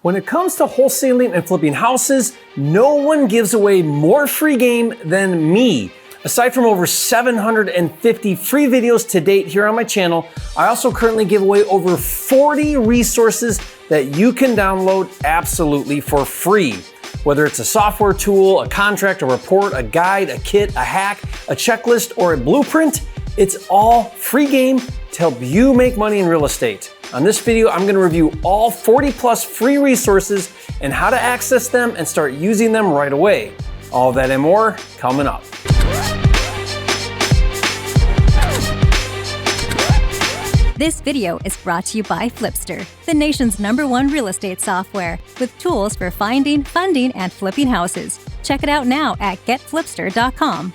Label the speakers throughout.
Speaker 1: When it comes to wholesaling and flipping houses, no one gives away more free game than me. Aside from over 750 free videos to date here on my channel, I also currently give away over 40 resources that you can download absolutely for free. Whether it's a software tool, a contract, a report, a guide, a kit, a hack, a checklist, or a blueprint, it's all free game to help you make money in real estate. On this video, I'm gonna review all 40 plus free resources and how to access them and start using them right away. All that and more coming up.
Speaker 2: This video is brought to you by Flipster, the nation's #1 real estate software, with tools for finding, funding, and flipping houses. Check it out now at getflipster.com.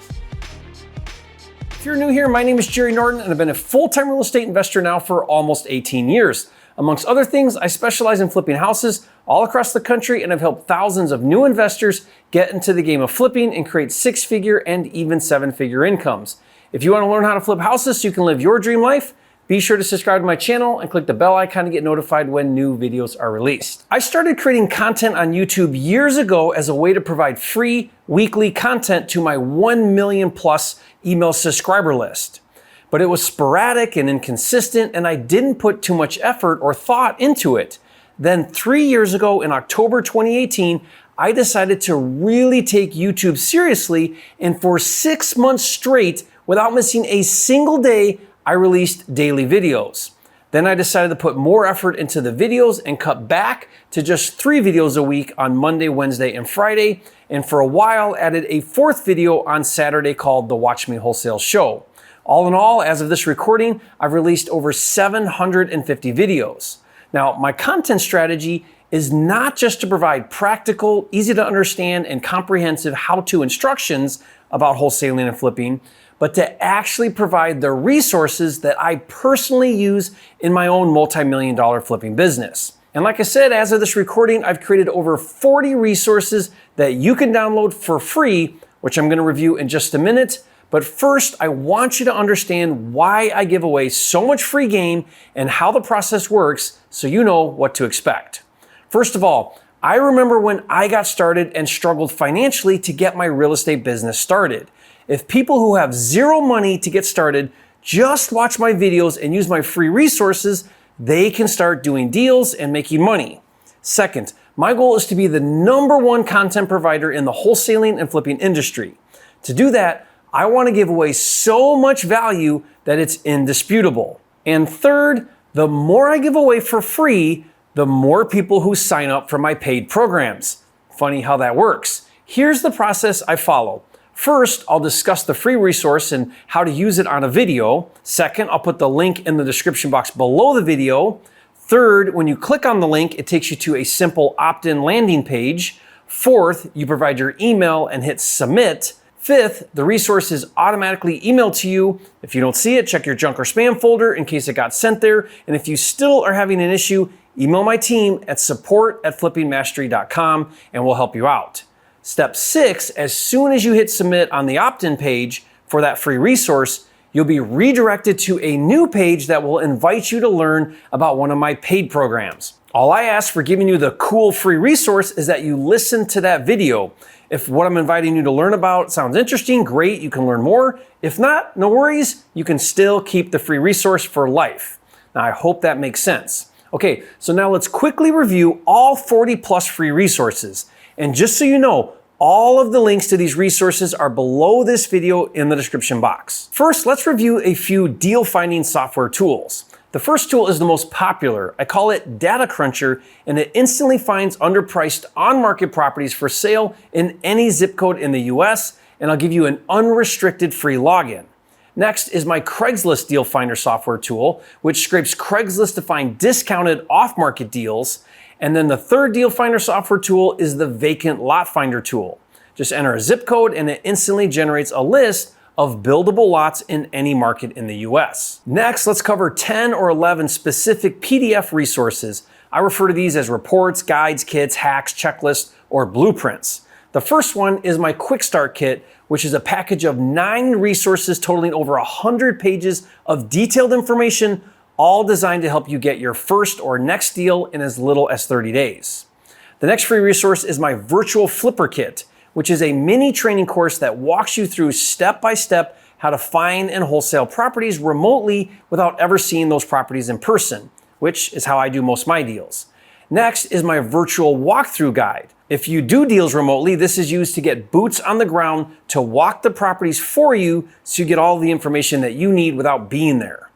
Speaker 1: If you're new here, my name is Jerry Norton, and I've been a full-time real estate investor now for almost 18 years. Amongst other things, I specialize in flipping houses all across the country, and I've helped thousands of new investors get into the game of flipping and create six-figure and even seven-figure incomes. If you want to learn how to flip houses so you can live your dream life, be sure to subscribe to my channel and click the bell icon to get notified when new videos are released. I started creating content on YouTube years ago as a way to provide free weekly content to my 1 million plus email subscriber list. But it was sporadic and inconsistent, and I didn't put too much effort or thought into it. Then 3 years ago in October 2018, I decided to really take YouTube seriously, and for 6 months straight, without missing a single day, I released daily videos. Then I decided to put more effort into the videos and cut back to just 3 videos a week on Monday, Wednesday, and Friday. And for a while, added a 4th video on Saturday called the Watch Me Wholesale Show. All in all, as of this recording, I've released over 750 videos. Now, my content strategy is not just to provide practical, easy to understand, and comprehensive how-to instructions about wholesaling and flipping, but to actually provide the resources that I personally use in my own multi-million-dollar flipping business. And like I said, as of this recording, I've created over 40 resources that you can download for free, which I'm gonna review in just a minute. But first, I want you to understand why I give away so much free game and how the process works so you know what to expect. First of all, I remember when I got started and struggled financially to get my real estate business started. If people who have zero money to get started just watch my videos and use my free resources, they can start doing deals and making money. Second, my goal is to be the #1 content provider in the wholesaling and flipping industry. To do that, I want to give away so much value that it's indisputable. And third, the more I give away for free, the more people who sign up for my paid programs. Funny how that works. Here's the process I follow. First, I'll discuss the free resource and how to use it on a video. Second, I'll put the link in the description box below the video. Third, when you click on the link, it takes you to a simple opt-in landing page. Fourth, you provide your email and hit submit. Fifth, the resource is automatically emailed to you. If you don't see it, check your junk or spam folder in case it got sent there. And if you still are having an issue, email my team at support@flippingmastery.com and we'll help you out. Step 6, as soon as you hit submit on the opt-in page for that free resource, you'll be redirected to a new page that will invite you to learn about one of my paid programs. All I ask for giving you the cool free resource is that you listen to that video. If what I'm inviting you to learn about sounds interesting, great, you can learn more. If not, no worries, you can still keep the free resource for life. Now, I hope that makes sense. Okay, so now let's quickly review all 40 plus free resources. And just so you know, all of the links to these resources are below this video in the description box. First, let's review a few deal finding software tools. The first tool is the most popular. I call it Data Cruncher, and it instantly finds underpriced on-market properties for sale in any zip code in the US, and I'll give you an unrestricted free login. Next is my Craigslist Deal Finder software tool, which scrapes Craigslist to find discounted off-market deals. And then the third Deal Finder software tool is the Vacant Lot Finder tool. Just enter a zip code and it instantly generates a list of buildable lots in any market in the US. Next, let's cover 10 or 11 specific PDF resources. I refer to these as reports, guides, kits, hacks, checklists, or blueprints. The first one is my Quickstart Kit, which is a package of 9 resources totaling over 100 pages of detailed information, all designed to help you get your first or next deal in as little as 30 days. The next free resource is my virtual flipper kit, which is a mini training course that walks you through step-by-step how to find and wholesale properties remotely without ever seeing those properties in person, which is how I do most of my deals. Next is my virtual walkthrough guide. If you do deals remotely, this is used to get boots on the ground to walk the properties for you so you get all the information that you need without being there.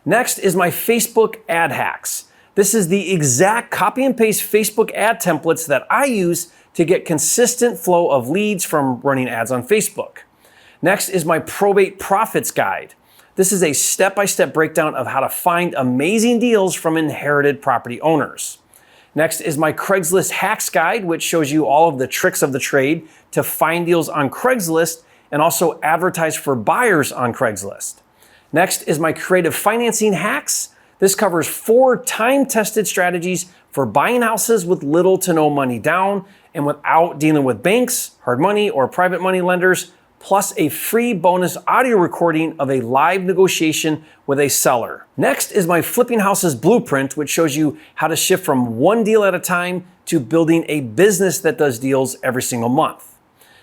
Speaker 1: Next is my Facebook ad hacks. This is the exact copy and paste Facebook ad templates that I use to get consistent flow of leads from running ads on Facebook. Next is my probate profits guide. This is a step-by-step breakdown of how to find amazing deals from inherited property owners. Next is my Craigslist hacks guide, which shows you all of the tricks of the trade to find deals on Craigslist and also advertise for buyers on Craigslist. Next is my creative financing hacks. This covers 4 time-tested strategies for buying houses with little to no money down and without dealing with banks, hard money, or private money lenders, plus a free bonus audio recording of a live negotiation with a seller. Next is my Flipping Houses Blueprint, which shows you how to shift from one deal at a time to building a business that does deals every single month.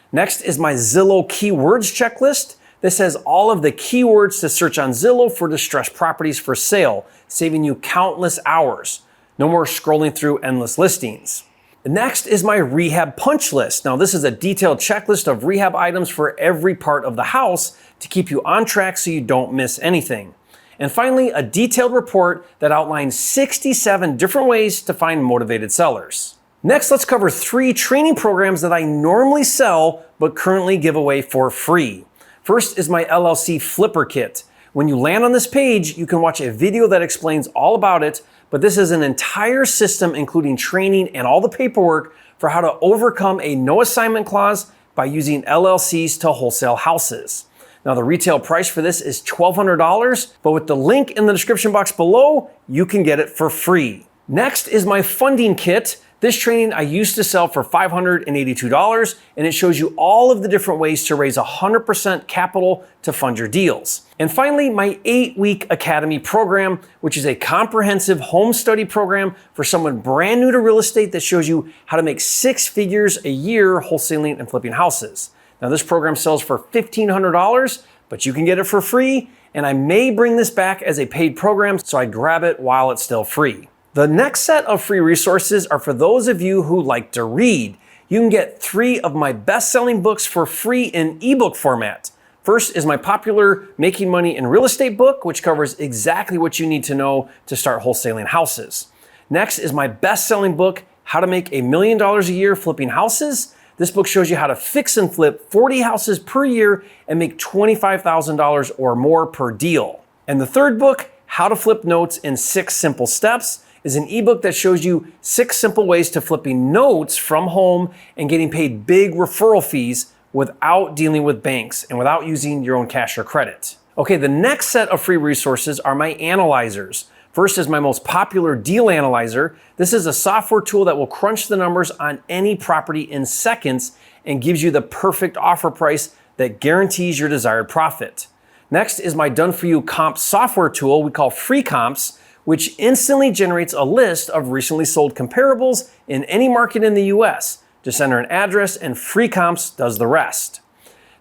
Speaker 1: Next is my Zillow Keywords Checklist. This has all of the keywords to search on Zillow for distressed properties for sale, saving you countless hours. No more scrolling through endless listings. Next is my rehab punch list. Now, this is a detailed checklist of rehab items for every part of the house to keep you on track so you don't miss anything. And finally, a detailed report that outlines 67 different ways to find motivated sellers. Next, let's cover 3 training programs that I normally sell but currently give away for free. First is my LLC Flipper Kit. When you land on this page, you can watch a video that explains all about it, but this is an entire system including training and all the paperwork for how to overcome a no assignment clause by using LLCs to wholesale houses. Now, the retail price for this is $1,200, but with the link in the description box below, you can get it for free. Next is my funding kit. This training I used to sell for $582, and it shows you all of the different ways to raise 100% capital to fund your deals. And finally, my 8-week Academy program, which is a comprehensive home study program for someone brand new to real estate that shows you how to make 6 figures a year wholesaling and flipping houses. Now, this program sells for $1,500, but you can get it for free, and I may bring this back as a paid program, so I grab it while it's still free. The next set of free resources are for those of you who like to read. You can get 3 of my best-selling books for free in ebook format. First is my popular Making Money in Real Estate book, which covers exactly what you need to know to start wholesaling houses. Next is my best-selling book, How to Make $1 Million a Year Flipping Houses. This book shows you how to fix and flip 40 houses per year and make $25,000 or more per deal. And the third book, How to Flip Notes in 6 Simple Steps, is an ebook that shows you 6 simple ways to flipping notes from home and getting paid big referral fees without dealing with banks and without using your own cash or credit. Okay, the next set of free resources are my analyzers. First is my most popular deal analyzer. This is a software tool that will crunch the numbers on any property in seconds and gives you the perfect offer price that guarantees your desired profit. Next is my done-for-you comp software tool we call Free Comps, which instantly generates a list of recently sold comparables in any market in the US. Just enter an address and Free Comps does the rest.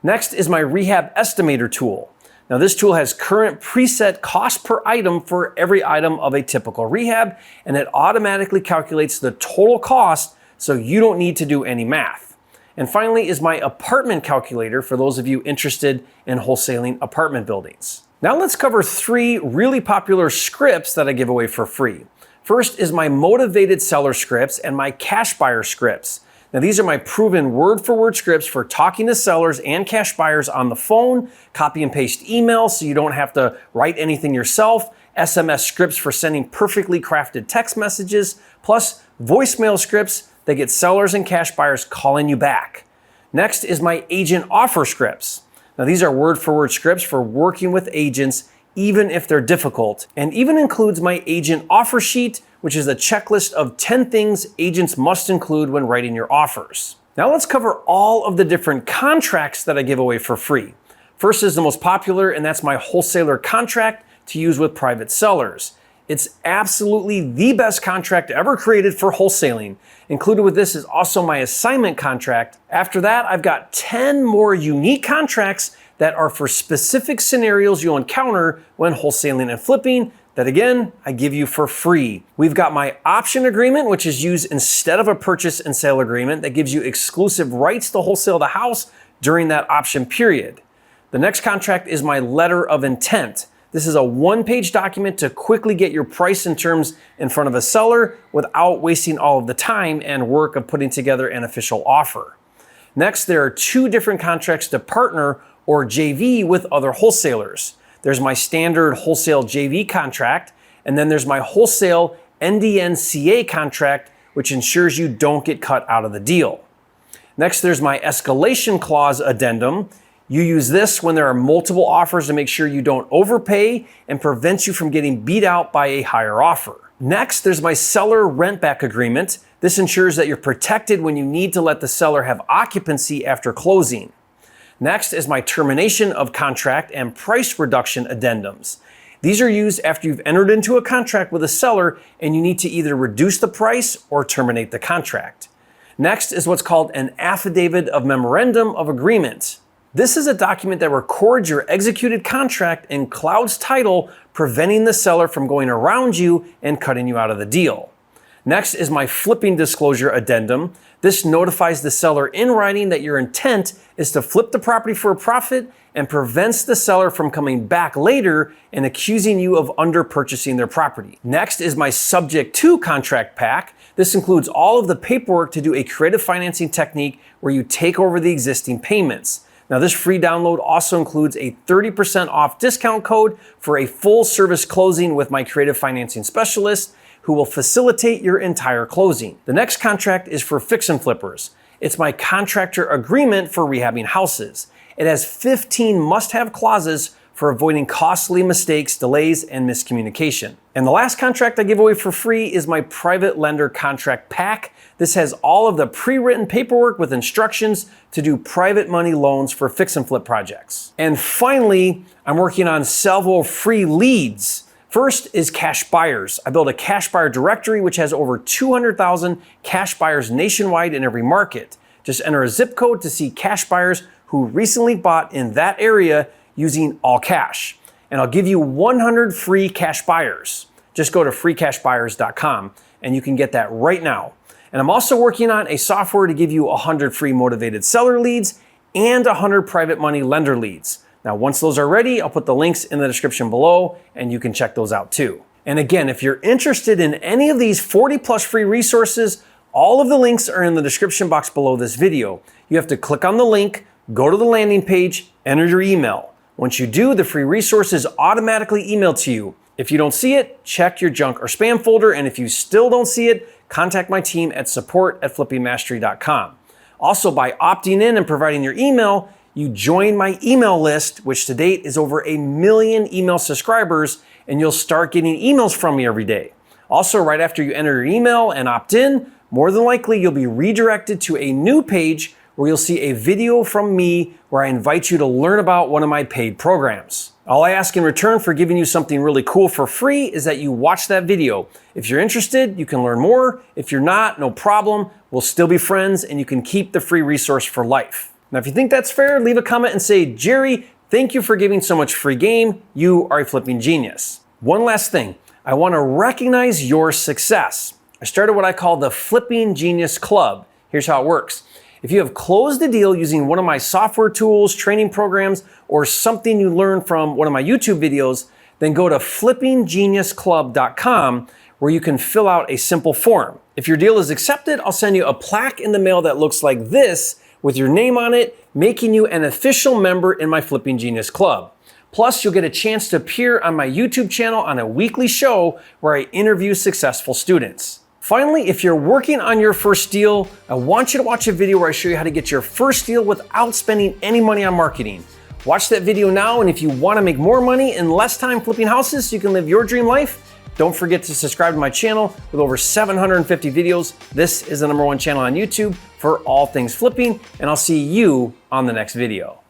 Speaker 1: Next is my Rehab Estimator tool. Now, this tool has current preset cost per item for every item of a typical rehab, and it automatically calculates the total cost so you don't need to do any math. And finally is my apartment calculator for those of you interested in wholesaling apartment buildings. Now let's cover 3 really popular scripts that I give away for free. First is my motivated seller scripts and my cash buyer scripts. Now, these are my proven word-for-word scripts for talking to sellers and cash buyers on the phone, copy and paste emails so you don't have to write anything yourself, SMS scripts for sending perfectly crafted text messages, plus voicemail scripts that get sellers and cash buyers calling you back. Next is my agent offer scripts. Now, these are word-for-word scripts for working with agents even if they're difficult, and even includes my agent offer sheet, which is a checklist of 10 things agents must include when writing your offers. Now let's cover all of the different contracts that I give away for free. First is the most popular, and that's my wholesaler contract to use with private sellers. It's absolutely the best contract ever created for wholesaling. Included with this is also my assignment contract. After that, I've got 10 more unique contracts that are for specific scenarios you'll encounter when wholesaling and flipping that, again, I give you for free. We've got my option agreement, which is used instead of a purchase and sale agreement that gives you exclusive rights to wholesale the house during that option period. The next contract is my letter of intent. This is a one-page document to quickly get your price and terms in front of a seller without wasting all of the time and work of putting together an official offer. Next, there are 2 different contracts to partner or JV with other wholesalers. There's my standard wholesale JV contract, and then there's my wholesale NDNCA contract, which ensures you don't get cut out of the deal. Next, there's my escalation clause addendum. You use this when there are multiple offers to make sure you don't overpay and prevents you from getting beat out by a higher offer. Next, there's my seller rent back agreement. This ensures that you're protected when you need to let the seller have occupancy after closing. Next is my termination of contract and price reduction addendums. These are used after you've entered into a contract with a seller and you need to either reduce the price or terminate the contract. Next is what's called an affidavit of memorandum of agreement. This is a document that records your executed contract and clouds title, preventing the seller from going around you and cutting you out of the deal. Next is my flipping disclosure addendum. This notifies the seller in writing that your intent is to flip the property for a profit and prevents the seller from coming back later and accusing you of under-purchasing their property. Next is my subject to contract pack. This includes all of the paperwork to do a creative financing technique where you take over the existing payments. Now, this free download also includes a 30% off discount code for a full service closing with my creative financing specialist, who will facilitate your entire closing. The next contract is for fix and flippers. It's my contractor agreement for rehabbing houses. It has 15 must-have clauses for avoiding costly mistakes, delays, and miscommunication. And the last contract I give away for free is my private lender contract pack. This has all of the pre-written paperwork with instructions to do private money loans for fix and flip projects. And finally, I'm working on several free leads. First is cash buyers. I built a cash buyer directory which has over 200,000 cash buyers nationwide in every market. Just enter a zip code to see cash buyers who recently bought in that area using all cash. And I'll give you 100 free cash buyers. Just go to freecashbuyers.com and you can get that right now. And I'm also working on a software to give you 100 free motivated seller leads and 100 private money lender leads. Now, once those are ready, I'll put the links in the description below and you can check those out too. And again, if you're interested in any of these 40 plus free resources, all of the links are in the description box below this video. You have to click on the link, go to the landing page, enter your email. Once you do, the free resources automatically emailed to you. If you don't see it, check your junk or spam folder. And if you still don't see it, contact my team at support@flippingmastery.com. Also, by opting in and providing your email, you join my email list, which to date is over 1 million email subscribers, and you'll start getting emails from me every day. Also, right after you enter your email and opt in, more than likely you'll be redirected to a new page where you'll see a video from me where I invite you to learn about one of my paid programs. All I ask in return for giving you something really cool for free is that you watch that video. If you're interested, you can learn more. If you're not, no problem. We'll still be friends and you can keep the free resource for life. Now, if you think that's fair, leave a comment and say, Jerry, thank you for giving so much free game. You are a flipping genius. One last thing. I want to recognize your success. I started what I call the Flipping Genius Club. Here's how it works. If you have closed a deal using one of my software tools, training programs, or something you learned from one of my YouTube videos, then go to flippinggeniusclub.com where you can fill out a simple form. If your deal is accepted, I'll send you a plaque in the mail that looks like this with your name on it, making you an official member in my Flipping Genius Club. Plus, you'll get a chance to appear on my YouTube channel on a weekly show where I interview successful students. Finally, if you're working on your first deal, I want you to watch a video where I show you how to get your first deal without spending any money on marketing. Watch that video now, and if you want to make more money in less time flipping houses so you can live your dream life, don't forget to subscribe to my channel with over 750 videos. This is the #1 channel on YouTube for all things flipping, and I'll see you on the next video.